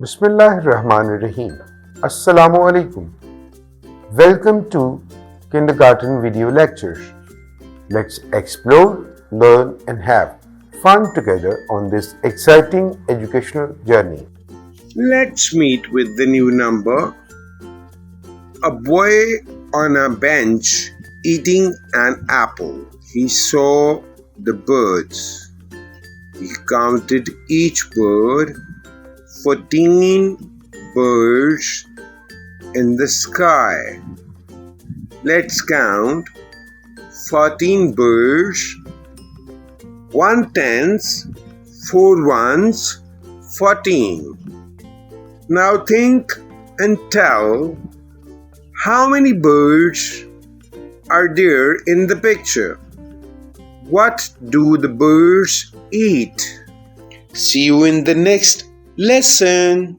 Bismillahirrahmanirrahim. Assalamu alaikum. Welcome to Kindergarten Video Lectures. Let's explore, learn, and have fun together on this exciting educational journey. Let's meet with the new number. A boy on a bench eating an apple. He saw the birds. He counted each bird. 14 birds in the sky. Let's count. 14 birds, 1 tens, 4 ones, 14. Now think and tell how many birds are there in the picture. What do the birds eat? See you in the next lesson.